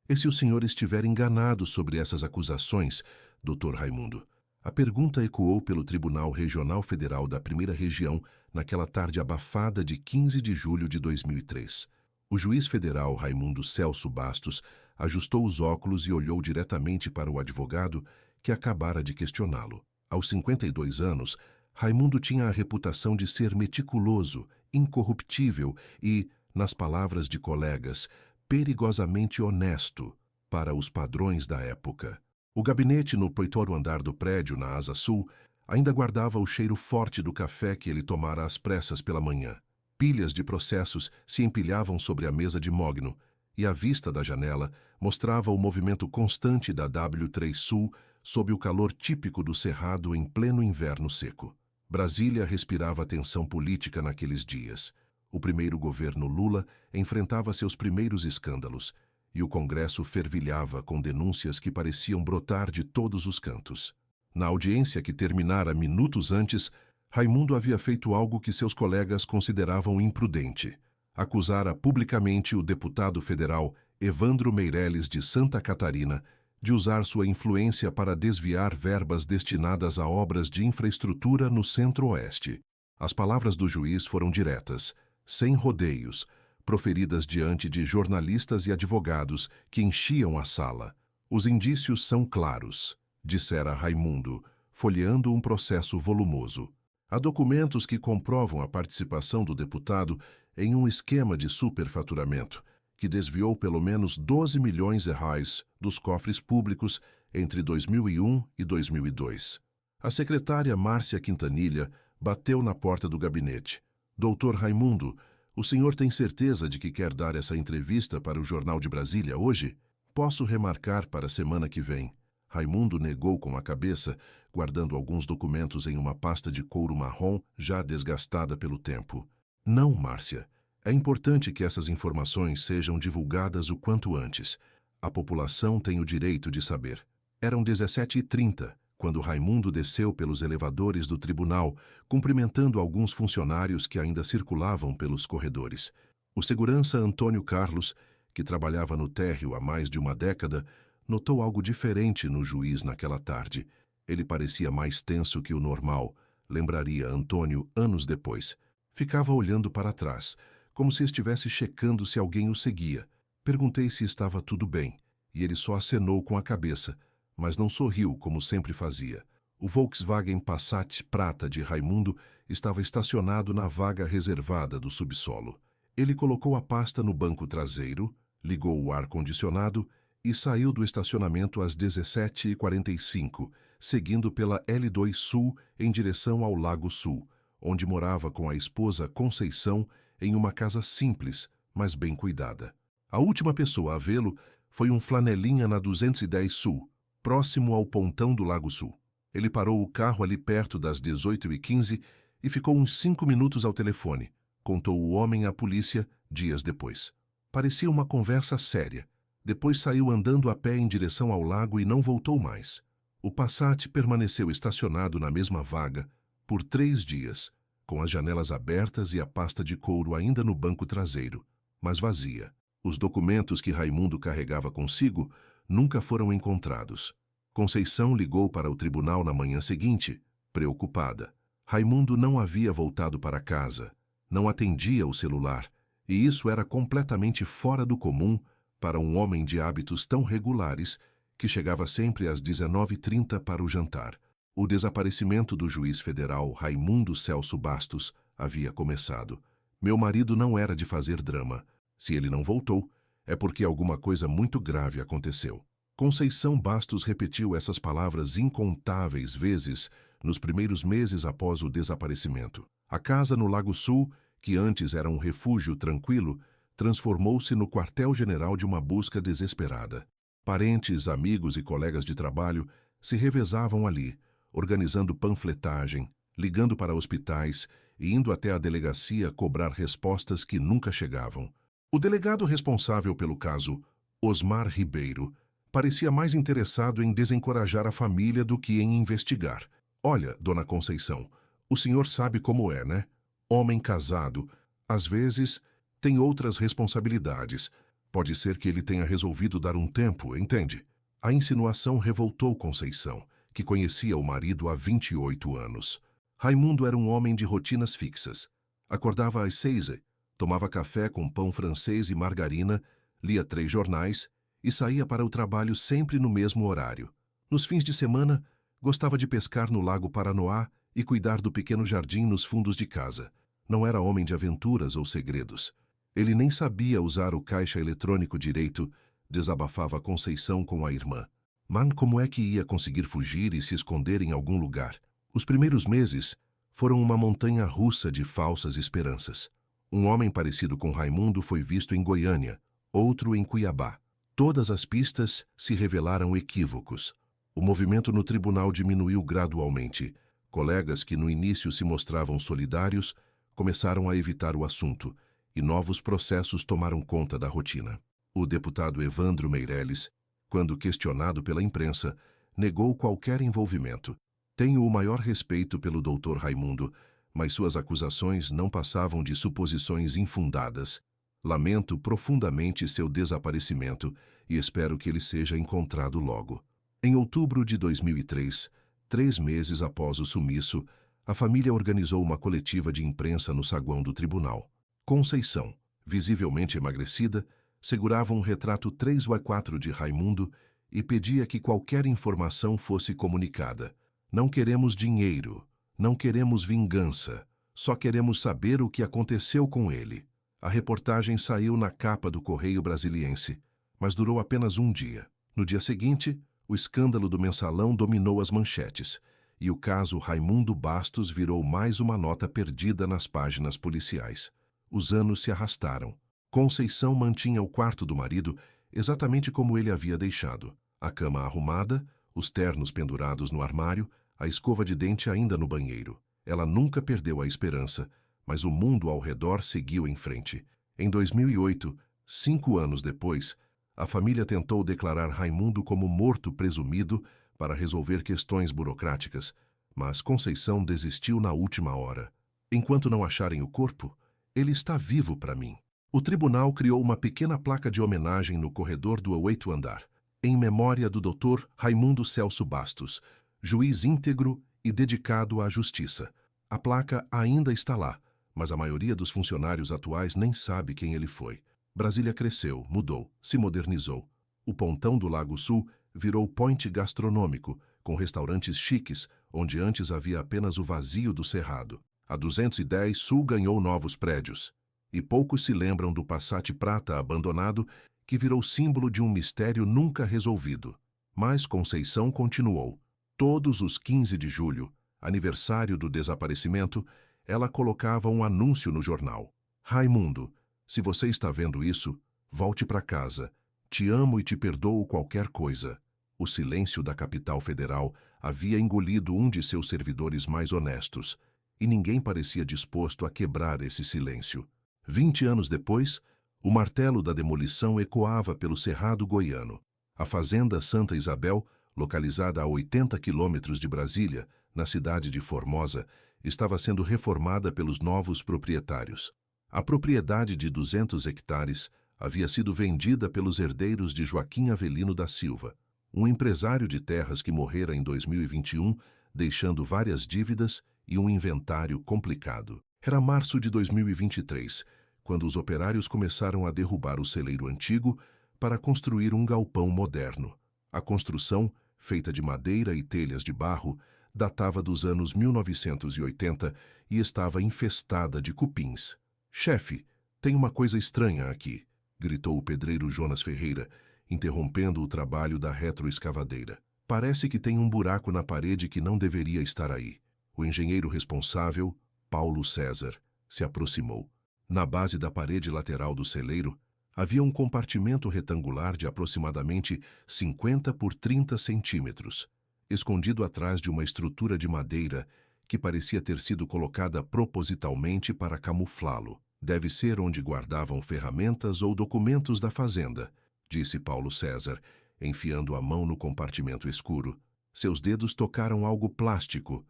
E se o senhor estiver enganado sobre essas acusações, Dr. Raimundo? A pergunta ecoou pelo Tribunal Regional Federal da Primeira Região naquela tarde abafada de 15 de julho de 2003. O juiz federal Raimundo Celso Bastos ajustou os óculos e olhou diretamente para o advogado que acabara de questioná-lo. Aos 52 anos, Raimundo tinha a reputação de ser meticuloso, incorruptível e, nas palavras de colegas, perigosamente honesto para os padrões da época. O gabinete no 8º andar do prédio, na Asa Sul, ainda guardava o cheiro forte do café que ele tomara às pressas pela manhã. Pilhas de processos se empilhavam sobre a mesa de mogno, e a vista da janela mostrava o movimento constante da W3 Sul sob o calor típico do Cerrado em pleno inverno seco. Brasília respirava tensão política naqueles dias. O primeiro governo Lula enfrentava seus primeiros escândalos, e o Congresso fervilhava com denúncias que pareciam brotar de todos os cantos. Na audiência que terminara minutos antes, Raimundo havia feito algo que seus colegas consideravam imprudente. Acusara publicamente o deputado federal Evandro Meirelles de Santa Catarina de usar sua influência para desviar verbas destinadas a obras de infraestrutura no Centro-Oeste. As palavras do juiz foram diretas, sem rodeios, proferidas diante de jornalistas e advogados que enchiam a sala. Os indícios são claros, dissera Raimundo, folheando um processo volumoso. Há documentos que comprovam a participação do deputado em um esquema de superfaturamento, que desviou pelo menos 12 milhões de reais dos cofres públicos entre 2001 e 2002. A secretária Márcia Quintanilha bateu na porta do gabinete. Doutor Raimundo, o senhor tem certeza de que quer dar essa entrevista para o Jornal de Brasília hoje? Posso remarcar para a semana que vem. Raimundo negou com a cabeça, guardando alguns documentos em uma pasta de couro marrom já desgastada pelo tempo. Não, Márcia. É importante que essas informações sejam divulgadas o quanto antes. A população tem o direito de saber. Eram 17h30, quando Raimundo desceu pelos elevadores do tribunal, cumprimentando alguns funcionários que ainda circulavam pelos corredores. O segurança Antônio Carlos, que trabalhava no térreo há mais de uma década, notou algo diferente no juiz naquela tarde. Ele parecia mais tenso que o normal, lembraria Antônio anos depois. Ficava olhando para trás, como se estivesse checando se alguém o seguia. Perguntei se estava tudo bem, e ele só acenou com a cabeça, mas não sorriu como sempre fazia. O Volkswagen Passat prata de Raimundo estava estacionado na vaga reservada do subsolo. Ele colocou a pasta no banco traseiro, ligou o ar-condicionado e saiu do estacionamento às 17h45, seguindo pela L2 Sul em direção ao Lago Sul, onde morava com a esposa Conceição em uma casa simples, mas bem cuidada. A última pessoa a vê-lo foi um flanelinha na 210 Sul, próximo ao pontão do Lago Sul. Ele parou o carro ali perto das 18h15 e ficou uns 5 minutos ao telefone, contou o homem à polícia dias depois. Parecia uma conversa séria. Depois saiu andando a pé em direção ao lago e não voltou mais. O Passat permaneceu estacionado na mesma vaga por 3 dias, com as janelas abertas e a pasta de couro ainda no banco traseiro, mas vazia. Os documentos que Raimundo carregava consigo nunca foram encontrados. Conceição ligou para o tribunal na manhã seguinte, preocupada. Raimundo não havia voltado para casa, não atendia o celular, e isso era completamente fora do comum para um homem de hábitos tão regulares que chegava sempre às 19h30 para o jantar. O desaparecimento do juiz federal Raimundo Celso Bastos havia começado. Meu marido não era de fazer drama. Se ele não voltou, é porque alguma coisa muito grave aconteceu. Conceição Bastos repetiu essas palavras incontáveis vezes nos primeiros meses após o desaparecimento. A casa no Lago Sul, que antes era um refúgio tranquilo, transformou-se no quartel-general de uma busca desesperada. Parentes, amigos e colegas de trabalho se revezavam ali, organizando panfletagem, ligando para hospitais e indo até a delegacia cobrar respostas que nunca chegavam. O delegado responsável pelo caso, Osmar Ribeiro, parecia mais interessado em desencorajar a família do que em investigar. Olha, dona Conceição, o senhor sabe como é, né? Homem casado, às vezes, tem outras responsabilidades. Pode ser que ele tenha resolvido dar um tempo, entende? A insinuação revoltou Conceição, que conhecia o marido há 28 anos. Raimundo era um homem de rotinas fixas. Acordava às 6, tomava café com pão francês e margarina, lia 3 jornais e saía para o trabalho sempre no mesmo horário. Nos fins de semana, gostava de pescar no Lago Paranoá e cuidar do pequeno jardim nos fundos de casa. Não era homem de aventuras ou segredos. Ele nem sabia usar o caixa eletrônico direito, desabafava Conceição com a irmã. Mas como é que ia conseguir fugir e se esconder em algum lugar? Os primeiros meses foram uma montanha-russa de falsas esperanças. Um homem parecido com Raimundo foi visto em Goiânia, outro em Cuiabá. Todas as pistas se revelaram equívocos. O movimento no tribunal diminuiu gradualmente. Colegas que no início se mostravam solidários começaram a evitar o assunto e novos processos tomaram conta da rotina. O deputado Evandro Meirelles, quando questionado pela imprensa, negou qualquer envolvimento. Tenho o maior respeito pelo Dr. Raimundo, mas suas acusações não passavam de suposições infundadas. Lamento profundamente seu desaparecimento e espero que ele seja encontrado logo. Em outubro de 2003, 3 meses após o sumiço, a família organizou uma coletiva de imprensa no saguão do tribunal. Conceição, visivelmente emagrecida, segurava um retrato 3x4 de Raimundo e pedia que qualquer informação fosse comunicada. Não queremos dinheiro, não queremos vingança, só queremos saber o que aconteceu com ele. A reportagem saiu na capa do Correio Brasiliense, mas durou apenas um dia. No dia seguinte, o escândalo do Mensalão dominou as manchetes, e o caso Raimundo Bastos virou mais uma nota perdida nas páginas policiais. Os anos se arrastaram. Conceição mantinha o quarto do marido exatamente como ele havia deixado. A cama arrumada, os ternos pendurados no armário, a escova de dente ainda no banheiro. Ela nunca perdeu a esperança, mas o mundo ao redor seguiu em frente. Em 2008, 5 anos depois, a família tentou declarar Raimundo como morto presumido para resolver questões burocráticas, mas Conceição desistiu na última hora. Enquanto não acharem o corpo, ele está vivo para mim. O tribunal criou uma pequena placa de homenagem no corredor do 8º andar, em memória do Dr. Raimundo Celso Bastos, juiz íntegro e dedicado à justiça. A placa ainda está lá, mas a maioria dos funcionários atuais nem sabe quem ele foi. Brasília cresceu, mudou, se modernizou. O pontão do Lago Sul virou point gastronômico, com restaurantes chiques, onde antes havia apenas o vazio do cerrado. A 210 Sul ganhou novos prédios. E poucos se lembram do Passat prata abandonado, que virou símbolo de um mistério nunca resolvido. Mas Conceição continuou. Todos os 15 de julho, aniversário do desaparecimento, ela colocava um anúncio no jornal. Raimundo, se você está vendo isso, volte para casa. Te amo e te perdoo qualquer coisa. O silêncio da capital federal havia engolido um de seus servidores mais honestos, e ninguém parecia disposto a quebrar esse silêncio. 20 anos depois, o martelo da demolição ecoava pelo cerrado goiano. A fazenda Santa Isabel, localizada a 80 quilômetros de Brasília, na cidade de Formosa, estava sendo reformada pelos novos proprietários. A propriedade de 200 hectares havia sido vendida pelos herdeiros de Joaquim Avelino da Silva, um empresário de terras que morrera em 2021, deixando várias dívidas e um inventário complicado. Era março de 2023, quando os operários começaram a derrubar o celeiro antigo para construir um galpão moderno. A construção, feita de madeira e telhas de barro, datava dos anos 1980 e estava infestada de cupins. «Chefe, tem uma coisa estranha aqui», gritou o pedreiro Jonas Ferreira, interrompendo o trabalho da retroescavadeira. «Parece que tem um buraco na parede que não deveria estar aí». O engenheiro responsável, Paulo César, se aproximou. Na base da parede lateral do celeiro, havia um compartimento retangular de aproximadamente 50 por 30 centímetros, escondido atrás de uma estrutura de madeira que parecia ter sido colocada propositalmente para camuflá-lo. «Deve ser onde guardavam ferramentas ou documentos da fazenda», disse Paulo César, enfiando a mão no compartimento escuro. Seus dedos tocaram algo plástico.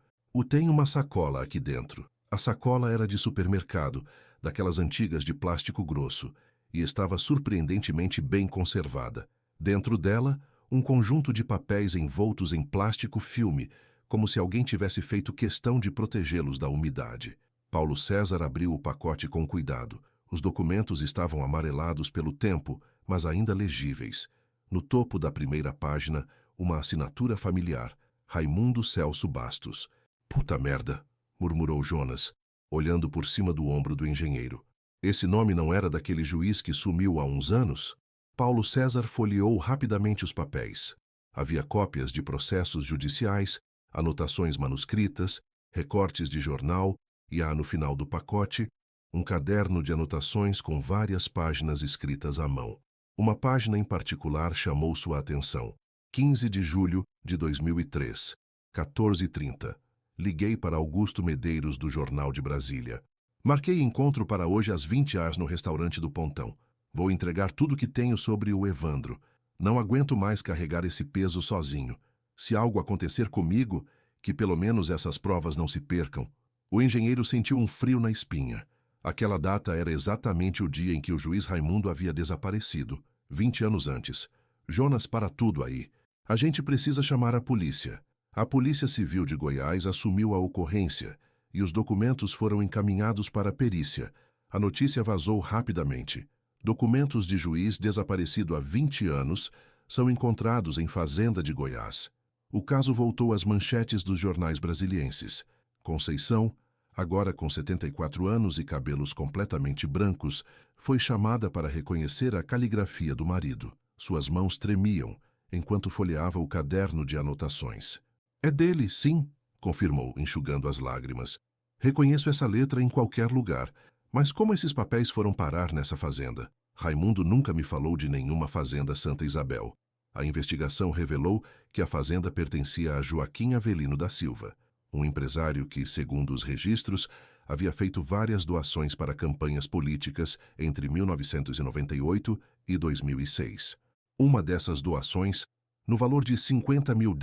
Tem uma sacola aqui dentro. A sacola era de supermercado, daquelas antigas de plástico grosso. e estava surpreendentemente bem conservada. Dentro dela, um conjunto de papéis envoltos em plástico filme, como se alguém tivesse feito questão de protegê-los da umidade. Paulo César abriu o pacote com cuidado. Os documentos estavam amarelados pelo tempo, mas ainda legíveis. No topo da primeira página, uma assinatura familiar: Raimundo Celso Bastos. Puta merda, murmurou Jonas, olhando por cima do ombro do engenheiro. Esse nome não era daquele juiz que sumiu há uns anos? Paulo César folheou rapidamente os papéis. Havia cópias de processos judiciais, anotações manuscritas, recortes de jornal e há no final do pacote um caderno de anotações com várias páginas escritas à mão. Uma página em particular chamou sua atenção. 15 de julho de 2003, 14h30. Liguei para Augusto Medeiros do Jornal de Brasília. Marquei encontro para hoje às 20h no restaurante do Pontão. Vou entregar tudo que tenho sobre o Evandro. Não aguento mais carregar esse peso sozinho. Se algo acontecer comigo, que pelo menos essas provas não se percam. O engenheiro sentiu um frio na espinha. Aquela data era exatamente o dia em que o juiz Raimundo havia desaparecido, 20 anos antes. Jonas, para tudo aí. A gente precisa chamar a polícia. A Polícia Civil de Goiás assumiu a ocorrência e os documentos foram encaminhados para a perícia. A notícia vazou rapidamente. Documentos de juiz desaparecido há 20 anos são encontrados em fazenda de Goiás. O caso voltou às manchetes dos jornais brasilienses. Conceição, agora com 74 anos e cabelos completamente brancos, foi chamada para reconhecer a caligrafia do marido. Suas mãos tremiam enquanto folheava o caderno de anotações. É dele, sim, confirmou, enxugando as lágrimas. Reconheço essa letra em qualquer lugar, mas como esses papéis foram parar nessa fazenda? Raimundo nunca me falou de nenhuma fazenda Santa Isabel. A investigação revelou que a fazenda pertencia a Joaquim Avelino da Silva, um empresário que, segundo os registros, havia feito várias doações para campanhas políticas entre 1998 e 2006. Uma dessas doações, no valor de $50 mil,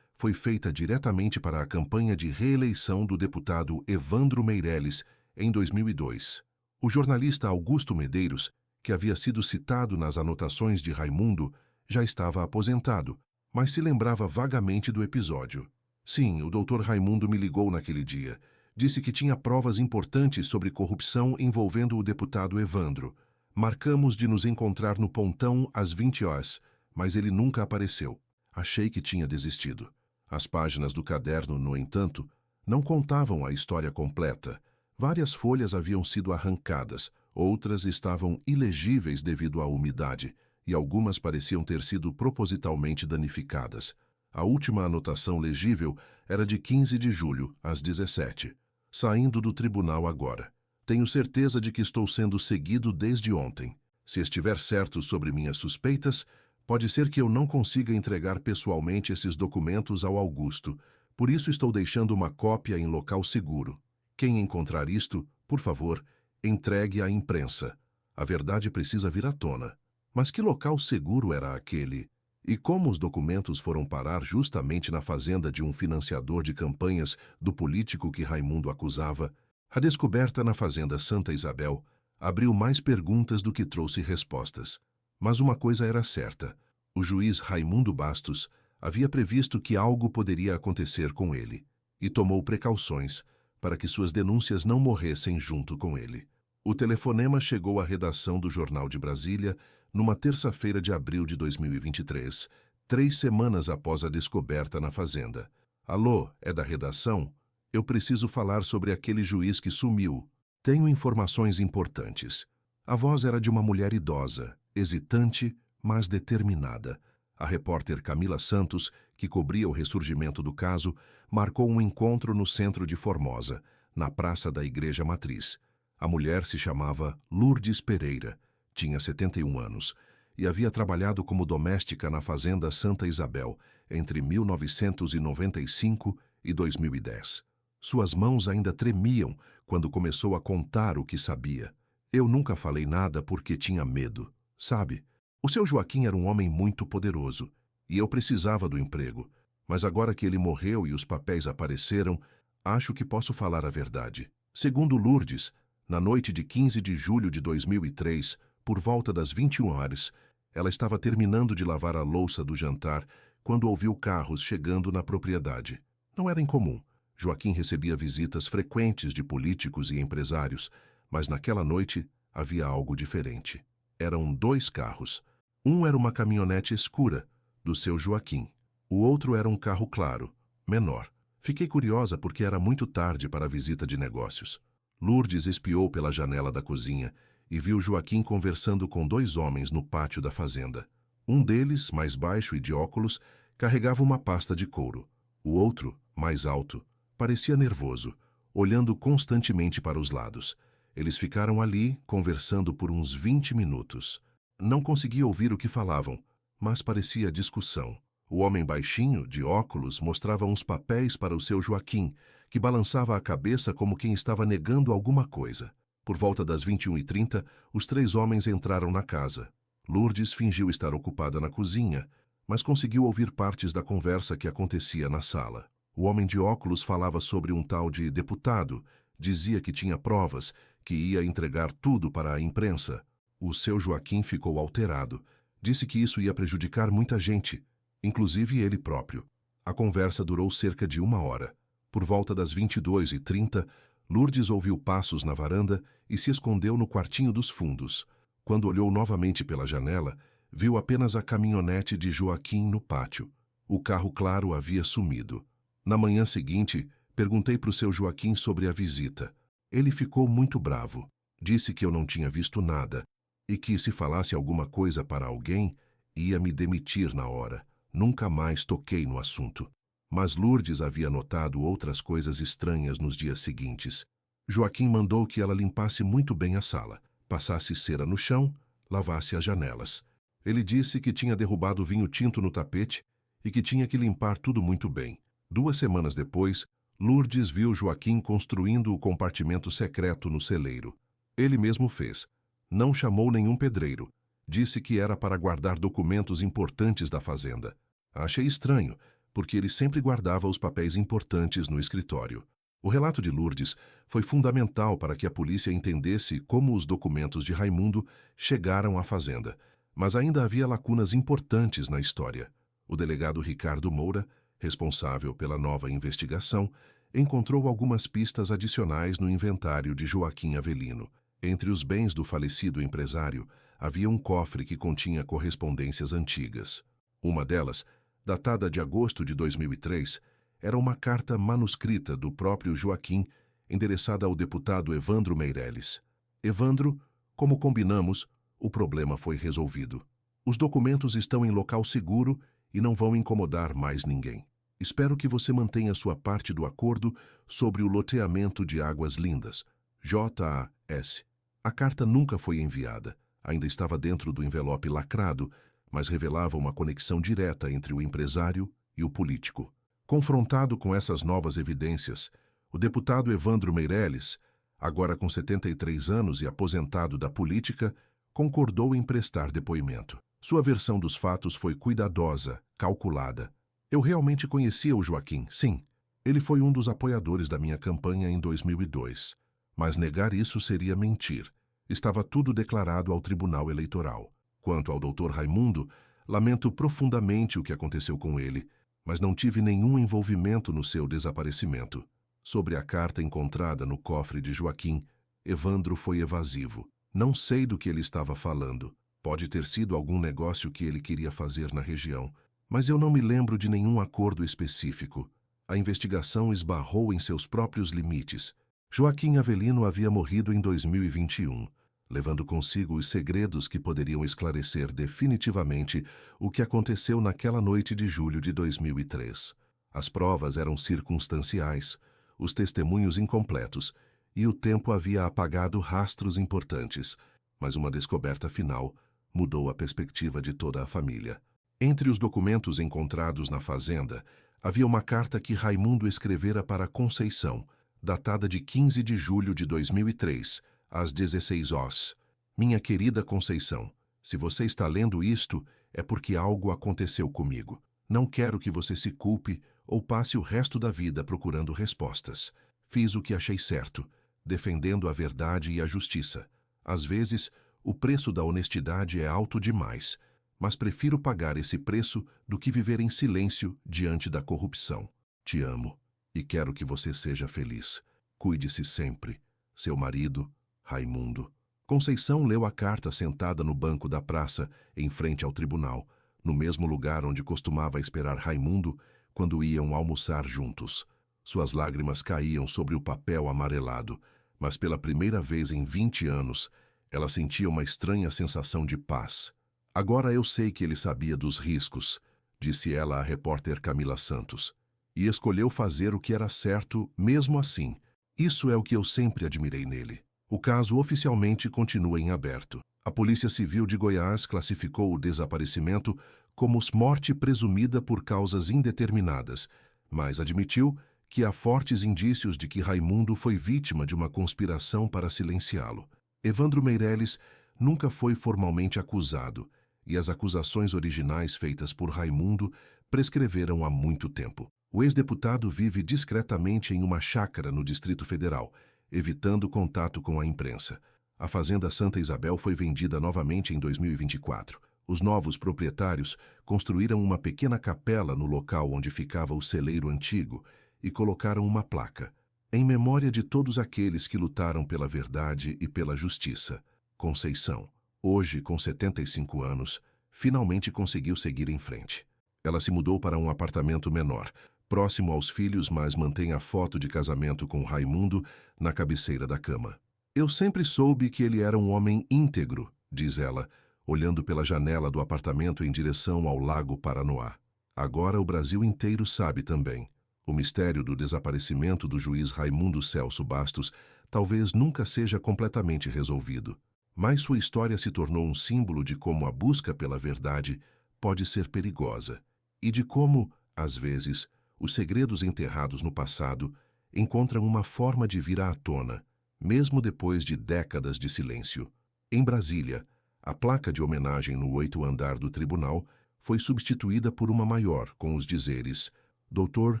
foi feita diretamente para a campanha de reeleição do deputado Evandro Meirelles em 2002. O jornalista Augusto Medeiros, que havia sido citado nas anotações de Raimundo, já estava aposentado, mas se lembrava vagamente do episódio. Sim, o Dr. Raimundo me ligou naquele dia. Disse que tinha provas importantes sobre corrupção envolvendo o deputado Evandro. Marcamos de nos encontrar no Pontão às 20h, mas ele nunca apareceu. Achei que tinha desistido. As páginas do caderno, no entanto, não contavam a história completa. Várias folhas haviam sido arrancadas, outras estavam ilegíveis devido à umidade, e algumas pareciam ter sido propositalmente danificadas. A última anotação legível era de 15 de julho, às 17h. Saindo do tribunal agora. Tenho certeza de que estou sendo seguido desde ontem. Se estiver certo sobre minhas suspeitas, pode ser que eu não consiga entregar pessoalmente esses documentos ao Augusto. Por isso estou deixando uma cópia em local seguro. Quem encontrar isto, por favor, entregue à imprensa. A verdade precisa vir à tona. Mas que local seguro era aquele? E como os documentos foram parar justamente na fazenda de um financiador de campanhas do político que Raimundo acusava? A descoberta na fazenda Santa Isabel abriu mais perguntas do que trouxe respostas. Mas uma coisa era certa: o juiz Raimundo Bastos havia previsto que algo poderia acontecer com ele, e tomou precauções para que suas denúncias não morressem junto com ele. O telefonema chegou à redação do Jornal de Brasília numa terça-feira de abril de 2023, 3 semanas após a descoberta na fazenda. Alô, é da redação? Eu preciso falar sobre aquele juiz que sumiu. Tenho informações importantes. A voz era de uma mulher idosa, hesitante, mas determinada. A repórter Camila Santos, que cobria o ressurgimento do caso, marcou um encontro no centro de Formosa, na praça da Igreja Matriz. A mulher se chamava Lourdes Pereira, tinha 71 anos e havia trabalhado como doméstica na fazenda Santa Isabel entre 1995 e 2010. Suas mãos ainda tremiam quando começou a contar o que sabia. Eu nunca falei nada porque tinha medo, sabe? O seu Joaquim era um homem muito poderoso e eu precisava do emprego, mas agora que ele morreu e os papéis apareceram, acho que posso falar a verdade. Segundo Lourdes, na noite de 15 de julho de 2003, Por volta das 21 horas, ela estava terminando de lavar a louça do jantar quando ouviu carros chegando na propriedade. Não era incomum. Joaquim recebia visitas frequentes de políticos e empresários, mas naquela noite havia algo diferente. Eram 2 carros. Um era uma caminhonete escura, do seu Joaquim. O outro era um carro claro, menor. Fiquei curiosa porque era muito tarde para a visita de negócios. Lourdes espiou pela janela da cozinha e viu Joaquim conversando com 2 homens no pátio da fazenda. Um deles, mais baixo e de óculos, carregava uma pasta de couro. O outro, mais alto, parecia nervoso, olhando constantemente para os lados. Eles ficaram ali, conversando por uns 20 minutos. Não conseguia ouvir o que falavam, mas parecia discussão. O homem baixinho, de óculos, mostrava uns papéis para o seu Joaquim, que balançava a cabeça como quem estava negando alguma coisa. Por volta das 21h30, os 3 homens entraram na casa. Lourdes fingiu estar ocupada na cozinha, mas conseguiu ouvir partes da conversa que acontecia na sala. O homem de óculos falava sobre um tal de deputado, dizia que tinha provas, que ia entregar tudo para a imprensa. O seu Joaquim ficou alterado. Disse que isso ia prejudicar muita gente, inclusive ele próprio. A conversa durou cerca de 1 hora. Por volta das 22h30, Lourdes ouviu passos na varanda e se escondeu no quartinho dos fundos. Quando olhou novamente pela janela, viu apenas a caminhonete de Joaquim no pátio. O carro claro havia sumido. Na manhã seguinte, perguntei para o seu Joaquim sobre a visita. Ele ficou muito bravo. Disse que eu não tinha visto nada e que, se falasse alguma coisa para alguém, ia me demitir na hora. Nunca mais toquei no assunto. Mas Lourdes havia notado outras coisas estranhas nos dias seguintes. Joaquim mandou que ela limpasse muito bem a sala, passasse cera no chão, lavasse as janelas. Ele disse que tinha derrubado vinho tinto no tapete e que tinha que limpar tudo muito bem. 2 semanas depois, Lourdes viu Joaquim construindo o compartimento secreto no celeiro. Ele mesmo fez. Não chamou nenhum pedreiro. Disse que era para guardar documentos importantes da fazenda. Achei estranho, porque ele sempre guardava os papéis importantes no escritório. O relato de Lourdes foi fundamental para que a polícia entendesse como os documentos de Raimundo chegaram à fazenda, mas ainda havia lacunas importantes na história. O delegado Ricardo Moura, responsável pela nova investigação, encontrou algumas pistas adicionais no inventário de Joaquim Avelino. Entre os bens do falecido empresário, havia um cofre que continha correspondências antigas. Uma delas, datada de agosto de 2003, era uma carta manuscrita do próprio Joaquim, endereçada ao deputado Evandro Meirelles. Evandro, como combinamos, o problema foi resolvido. Os documentos estão em local seguro e não vão incomodar mais ninguém. Espero que você mantenha sua parte do acordo sobre o loteamento de Águas Lindas, JAS. A carta nunca foi enviada. Ainda estava dentro do envelope lacrado, mas revelava uma conexão direta entre o empresário e o político. Confrontado com essas novas evidências, o deputado Evandro Meirelles, agora com 73 anos e aposentado da política, concordou em prestar depoimento. Sua versão dos fatos foi cuidadosa, calculada. Eu realmente conhecia o Joaquim, sim. Ele foi um dos apoiadores da minha campanha em 2002. Mas negar isso seria mentir. Estava tudo declarado ao Tribunal Eleitoral. Quanto ao Dr. Raimundo, lamento profundamente o que aconteceu com ele, mas não tive nenhum envolvimento no seu desaparecimento. Sobre a carta encontrada no cofre de Joaquim, Evandro foi evasivo. Não sei do que ele estava falando. Pode ter sido algum negócio que ele queria fazer na região, mas eu não me lembro de nenhum acordo específico. A investigação esbarrou em seus próprios limites. Joaquim Avelino havia morrido em 2021, levando consigo os segredos que poderiam esclarecer definitivamente o que aconteceu naquela noite de julho de 2003. As provas eram circunstanciais, os testemunhos incompletos, e o tempo havia apagado rastros importantes, mas uma descoberta final mudou a perspectiva de toda a família. Entre os documentos encontrados na fazenda, havia uma carta que Raimundo escrevera para Conceição, datada de 15 de julho de 2003, às 16 horas. Minha querida Conceição, se você está lendo isto, é porque algo aconteceu comigo. Não quero que você se culpe ou passe o resto da vida procurando respostas. Fiz o que achei certo, defendendo a verdade e a justiça. Às vezes, O preço da honestidade é alto demais, mas prefiro pagar esse preço do que viver em silêncio diante da corrupção. Te amo e quero que você seja feliz. Cuide-se sempre. Seu marido, Raimundo. Conceição leu a carta sentada no banco da praça, em frente ao tribunal, no mesmo lugar onde costumava esperar Raimundo quando iam almoçar juntos. Suas lágrimas caíam sobre o papel amarelado, mas pela primeira vez em 20 anos, ela sentia uma estranha sensação de paz. Agora eu sei que ele sabia dos riscos, disse ela à repórter Camila Santos, e escolheu fazer o que era certo mesmo assim. Isso é o que eu sempre admirei nele. O caso oficialmente continua em aberto. A Polícia Civil de Goiás classificou o desaparecimento como morte presumida por causas indeterminadas, mas admitiu que há fortes indícios de que Raimundo foi vítima de uma conspiração para silenciá-lo. Evandro Meirelles nunca foi formalmente acusado, e as acusações originais feitas por Raimundo prescreveram há muito tempo. O ex-deputado vive discretamente em uma chácara no Distrito Federal, evitando contato com a imprensa. A Fazenda Santa Isabel foi vendida novamente em 2024. Os novos proprietários construíram uma pequena capela no local onde ficava o celeiro antigo e colocaram uma placa, em memória de todos aqueles que lutaram pela verdade e pela justiça. Conceição, hoje com 75 anos, finalmente conseguiu seguir em frente. Ela se mudou para um apartamento menor, próximo aos filhos, mas mantém a foto de casamento com Raimundo na cabeceira da cama. Eu sempre soube que ele era um homem íntegro, diz ela, olhando pela janela do apartamento em direção ao Lago Paranoá. Agora o Brasil inteiro sabe também. O mistério do desaparecimento do juiz Raimundo Celso Bastos talvez nunca seja completamente resolvido, mas sua história se tornou um símbolo de como a busca pela verdade pode ser perigosa e de como, às vezes, os segredos enterrados no passado encontram uma forma de vir à tona, mesmo depois de décadas de silêncio. Em Brasília, a placa de homenagem no 8º andar do tribunal foi substituída por uma maior com os dizeres Dr.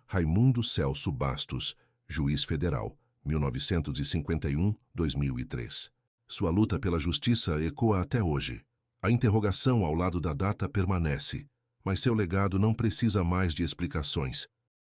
Raimundo Celso Bastos, juiz federal, 1951-2003. Sua luta pela justiça ecoa até hoje. A interrogação ao lado da data permanece, mas seu legado não precisa mais de explicações.